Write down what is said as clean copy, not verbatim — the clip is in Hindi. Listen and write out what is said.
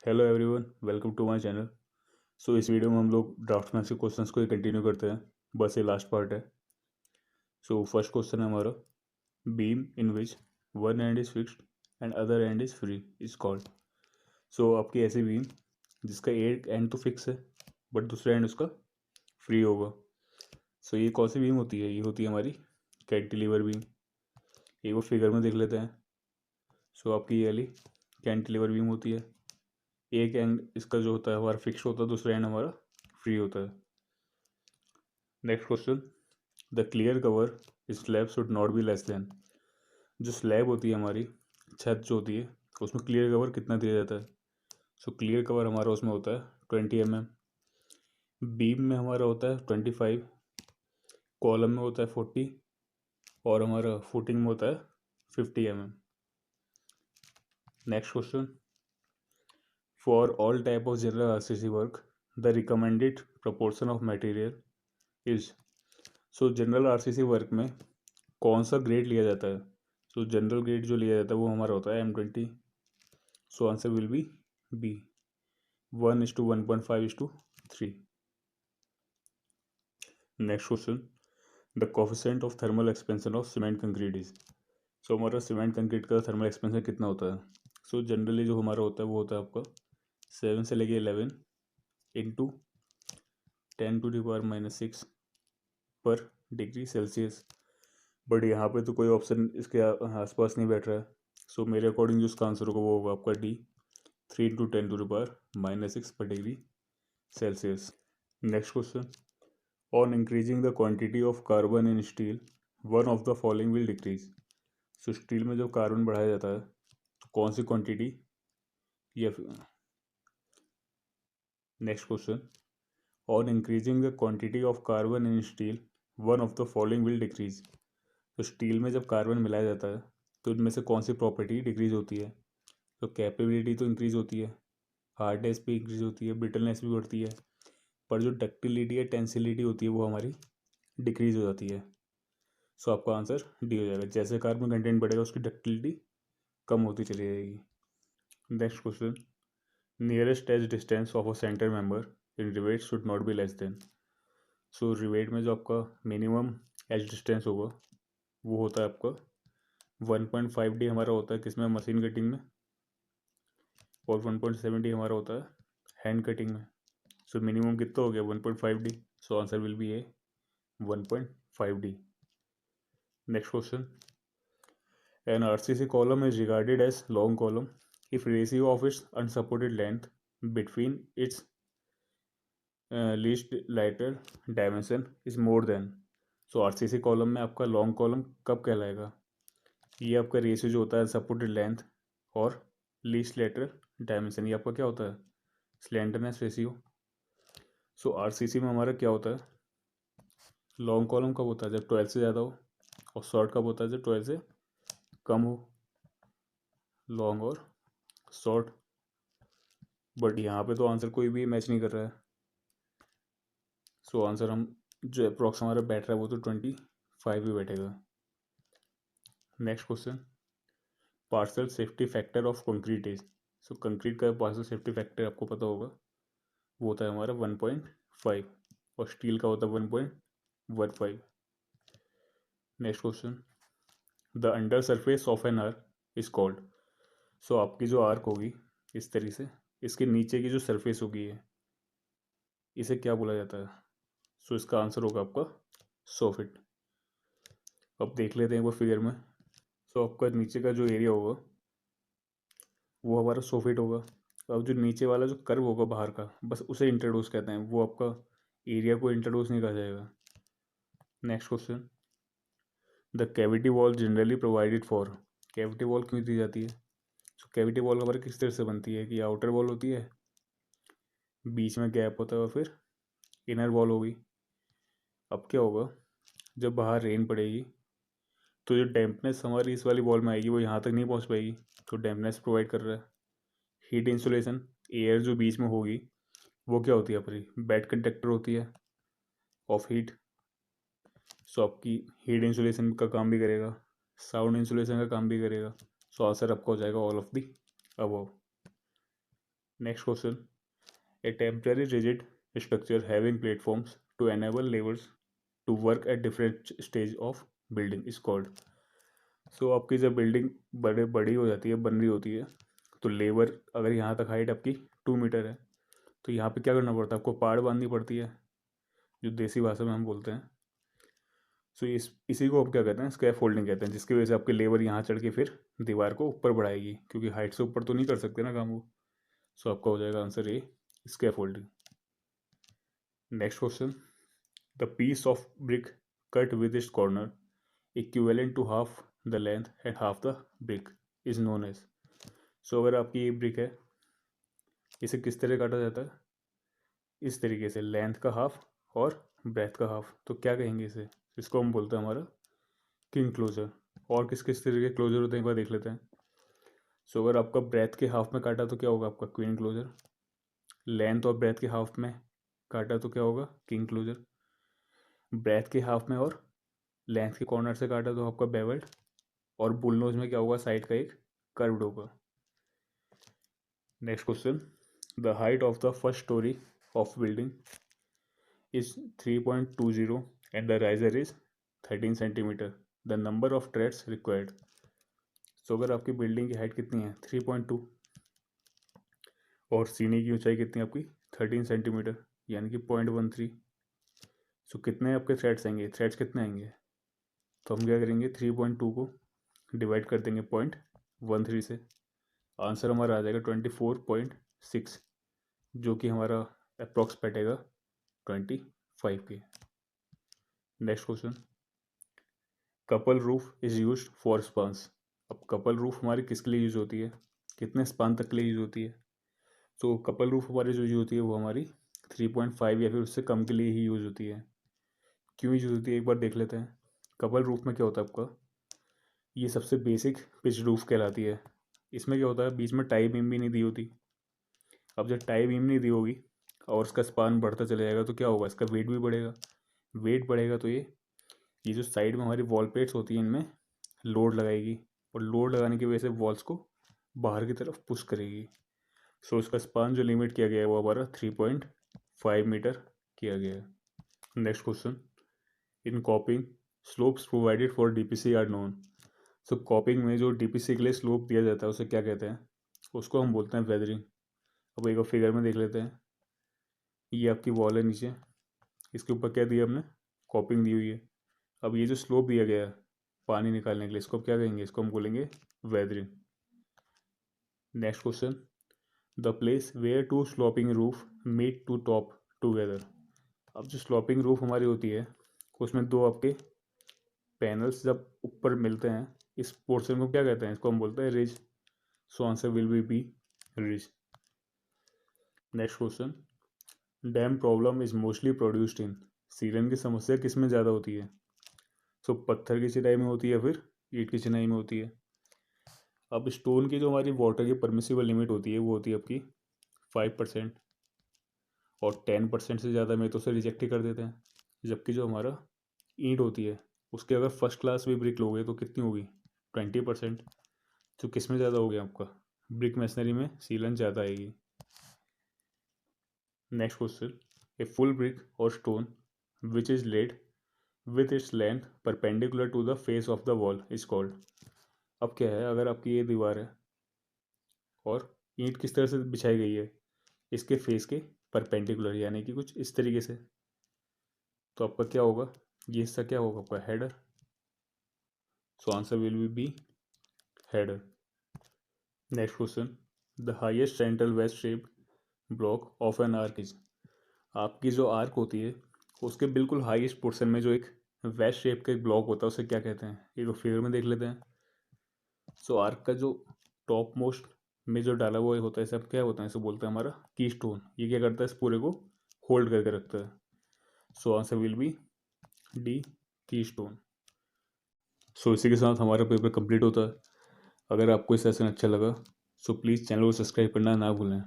Hello everyone, welcome to my channel. इस वीडियो में हम लोग ड्राफ्टमैन के क्वेश्चंस को ही कंटिन्यू करते हैं। बस ये लास्ट पार्ट है। फर्स्ट क्वेश्चन है हमारा, beam in which one and is fixed and other and is free is called. आपकी ऐसी बीम जिसका एक एंड तो फिक्स है बट दूसरा एंड उसका फ्री होगा। ये कौन सी बीम होती है? ये होती है हमारी कैंटिलीवर बीम। एक वो फिगर में देख लेते हैं। आपकी ये वाली कैंटिलीवर बीम होती है। एक एंड इसका जो होता है हमारा फिक्स होता है, दूसरा एंड हमारा फ्री होता है। Next question, the clear cover slab should not be less then. जो स्लैब होती है हमारी छत जो होती है उसमें क्लियर कवर कितना दिया जाता है? क्लियर कवर हमारा उसमें होता है 20 mm, बीम में हमारा होता है 25, कॉलम में होता है 40 और हमारा फुटिंग में होता है 50 mm। Next question, for all type of general RCC work the recommended proportion of material is. General RCC work में कौन सा ग्रेड लिया जाता है? जनरल ग्रेड जो लिया जाता है वो हमारा होता है M20। Answer will be B, 1:1.5:3। Next question, the coefficient of thermal expansion of cement concrete is. हमारा सीमेंट कंक्रीट का थर्मल एक्सपेंशन कितना होता है? जनरली जो हमारा होता है वो होता है आपका 7 से लेके 11 इंटू 10⁻⁻6 पर डिग्री सेल्सियस। बट यहाँ पे तो कोई ऑप्शन इसके आसपास नहीं बैठ रहा है। मेरे अकॉर्डिंग जो इसका आंसर होगा वो होगा आपका डी, 3 × 10⁻⁻6 पर degree Celsius. Next question, on increasing the quantity of carbon in steel one of the following will decrease. Steel में जब कार्बन बढ़ाया जाता है तो कौन सी क्वांटिटी या next question, on increasing the quantity of carbon in steel one of the following will decrease. Steel में जब कार्बन मिलाया जाता है तो इनमें से कौन सी प्रॉपर्टी डिक्रीज होती है? कैपेबिलिटी तो इंक्रीज होती है, हार्डनेस भी इंक्रीज होती है, ब्रिटलनेस भी बढ़ती है, पर जो डक्टिलिटी या टेंसिलिटी होती है वो हमारी डिक्रीज हो जाती है। आपका आंसर डी हो जाएगा। जैसे कार्बन कंटेंट बढ़ेगा उसकी डक्टिलिटी कम होती चली जाएगी। Next question, nearest edge distance of a centre member in rivet should not be less than. Rivet में जो आपका मिनिमम एज डिस्टेंस होगा वो होता है आपका 1.5D हमारा होता है किसमें? मशीन कटिंग में। और 1.7D हमारा होता है हैंड कटिंग में। मिनिमम कितना हो गया? 1.5D। Answer will be A, 1.5D। Next question, an RCC column is regarded as long column if ratio of its unsupported length between its least lighter dimension is more than. RCC column में आपका लॉन्ग कॉलम कब कहलाएगा? ये आपका रेशियो जो होता है सपोर्टेड लेंथ और लीस्ट लेटरल डायमेंशन, ये आपका क्या होता है? Slenderness ratio. आरसीसी में हमारा क्या होता है? लॉन्ग कॉलम कब होता है? जब 12 से ज़्यादा हो। और शॉर्ट कब होता है? जब 12 से कम हो। लॉन्ग और शॉर्ट। बट यहाँ पे तो आंसर कोई भी मैच नहीं कर रहा है। आंसर हम जो अप्रॉक्स हमारा बैठ रहा है वो तो 25 ही बैठेगा। Next question, parcel safety factor of concrete is. Concrete का पार्सल सेफ्टी फैक्टर आपको पता होगा वो होता है हमारा 1.5 और स्टील का होता है 1.15। Next question, the under surface of an arch is called. आपकी जो आर्क होगी इस तरीके से, इसके नीचे की जो सरफेस होगी है इसे क्या बोला जाता है? इसका आंसर होगा आपका सोफिट। अब देख लेते हैं वो फिगर में। आपका नीचे का जो एरिया होगा वो हमारा सोफिट होगा। अब जो नीचे वाला जो कर्व होगा बाहर का, बस उसे इंट्रोड्यूस कहते हैं, वो आपका एरिया को इंट्रोड्यूस नहीं कहा जाएगा। Next question, the cavity wall generally provided for. Cavity wall क्यों दी जाती है? कैविटी वॉल हमारे किस तरह से बनती है कि आउटर वॉल होती है, बीच में गैप होता है और फिर इनर वॉल होगी। अब क्या होगा, जब बाहर रेन पड़ेगी तो जो डैम्पनेस हमारी इस वाली वॉल में आएगी वो यहाँ तक नहीं पहुँच पाएगी, तो डैम्पनेस प्रोवाइड कर रहा है। हीट इंसुलेशन, एयर जो बीच में होगी वो क्या होती है अपनी? बैड कंडक्टर होती है ऑफ हीट। आपकी हीट इंसुलेशन का काम भी करेगा, साउंड इंसुलेशन का काम भी करेगा। आंसर आपका हो जाएगा all of the above. Next question, a temporary rigid structure having platforms to enable labours to work at different stage of building is called. So आपकी जब बिल्डिंग बड़ी हो जाती है, बन रही होती है, तो लेबर अगर यहाँ तक हाइट आपकी 2 मीटर है तो यहाँ पे क्या करना पड़ता है, आपको पाड़ बांधनी पड़ती है, जो देसी भाषा में हम बोलते हैं। सो इसी को हम क्या कहते हैं, स्कैफ फोल्डिंग कहते हैं, जिसकी वजह से आपकी लेबर यहाँ चढ़ के फिर दीवार को ऊपर बढ़ाएगी, क्योंकि हाइट से ऊपर तो नहीं कर सकते ना काम वो। सो आपका हो जाएगा answer A, scaffolding. Next question, the piece of brick cut with its corner equivalent to half the length and half the brick is known as. So अगर आपकी ये ब्रिक है, इसे किस तरह काटा जाता है, इस तरीके से, लेंथ का हाफ और ब्रेथ का हाफ, तो क्या कहेंगे इसे, इसको हम बोलते हैं हमारा किंग क्लोजर। और किस किस तरह के क्लोजर होते हैं एक बार देख लेते हैं। सो अगर आपका ब्रेथ के हाफ में काटा तो क्या होगा, आपका क्वीन क्लोजर। लेंथ और ब्रेथ के हाफ में काटा तो क्या होगा, किंग क्लोजर। ब्रेथ के हाफ में और लेंथ के कॉर्नर से काटा तो आपका बेवल्ड। और बुलनोज में क्या होगा, साइड का एक कर्व्ड होगा। Next question, the height of the first storey of building is 3.20 and the riser is 13 centimetre. The number of treads required. So अगर आपकी बिल्डिंग की हाइट कितनी है 3.2 और सीढ़ी की ऊंचाई कितनी है आपकी 13 सेंटीमीटर, यानी कि 0.13। सो कितने आपके थ्रेड्स आएंगे, थ्रेड्स कितने आएंगे, तो हम क्या करेंगे 3.2 को डिवाइड कर देंगे 0.13 से, आंसर हमारा आ जाएगा 24.6, जो कि हमारा अप्रॉक्स बैठेगा 25 के। Next question, couple roof is use for spans. अब कपल रूफ हमारी किसके लिए यूज होती है, कितने स्पान तक के लिए यूज होती है। तो कपल रूफ हमारी जो यूज होती है वो हमारी 3.5 या फिर उससे कम के लिए ही यूज होती है। क्यों यूज होती है एक बार देख लेते हैं। कपल रूफ में क्या होता है आपका, ये सबसे बेसिक पिच रूफ कहलाती है। इसमें क्या होता है, बीच में टाई बीम भी नहीं दी होती। अब जब टाई बीम नहीं दी होगी और उसका स्पान बढ़ता चला जाएगा तो क्या होगा, इसका वेट भी बढ़ेगा। वेट बढ़ेगा तो ये जो साइड में हमारी वॉल प्लेट्स होती हैं इनमें लोड लगाएगी, और लोड लगाने की वजह से वॉल्स को बाहर की तरफ पुश करेगी। सो इसका स्पान जो लिमिट किया गया है वो हमारा 3.5 मीटर किया गया है। Next question, in coping slopes provided for DPC are known. So coping में जो डीपीसी के लिए स्लोप दिया जाता है उसे क्या कहते हैं, उसको हम बोलते हैं वेदरिंग। अब एक फिगर में देख लेते हैं, ये आपकी वॉल है नीचे, इसके ऊपर क्या दिया हमने, कॉपिंग दी हुई है। अब ये जो स्लोप दिया गया है पानी निकालने के लिए, इसको क्या कहेंगे, इसको हम बोलेंगे weathering. Next question, the place where two sloping roof meet to top together. अब जो स्लोपिंग रूफ हमारी होती है उसमें दो आपके पैनल्स जब ऊपर मिलते हैं, इस पोर्शन को क्या कहते हैं, इसको हम बोलते हैं ridge. So answer will B ridge. Next question, dam problem is mostly produced in. सीलन की समस्या किस में ज़्यादा होती है, सो पत्थर की चिनाई में होती है या फिर ईंट की चिनाई में होती है। अब स्टोन की जो हमारी वाटर की परमिसिबल लिमिट होती है वो होती है आपकी 5%, और 10% से ज़्यादा में तो उसे रिजेक्ट ही कर देते हैं। जबकि जो हमारा ईंट होती है उसके अगर फर्स्ट क्लास भी ब्रिक लोगे तो कितनी होगी 20%। तो किस में ज़्यादा हो गया आपका, ब्रिक मैसनरी में सीलन ज़्यादा आएगी। Next question, a full brick or stone which is laid with its length perpendicular to the face of the wall is called. अब क्या है, अगर आपकी ये दीवार है और ईंट किस तरह से बिछाई गई है, इसके फेस के परपेंडिकुलर, यानी कि कुछ इस तरीके से, तो आपका क्या होगा, ये हिस्सा क्या होगा आपका header. So answer will be header. Next question, the highest central वेस्ट shape block of an arch is. आपकी जो आर्क होती है उसके बिल्कुल हाईएस्ट पोर्शन में जो एक वेस्ट शेप का एक ब्लॉक होता है उसे क्या कहते हैं, एक फिगर में देख लेते हैं। सो आर्क का जो टॉप मोस्ट में जो डाला हुआ होता है सब क्या होता है, इसे बोलते हैं हमारा की स्टोन। ये क्या करता है, इस पूरे को होल्ड करके रखता है। सो आंसर विल बी डी, की स्टोन। सो इसी के साथ हमारा पेपर कंप्लीट होता है। अगर आपको ये सेशन अच्छा लगा सो प्लीज़ चैनल को सब्सक्राइब करना ना भूलें।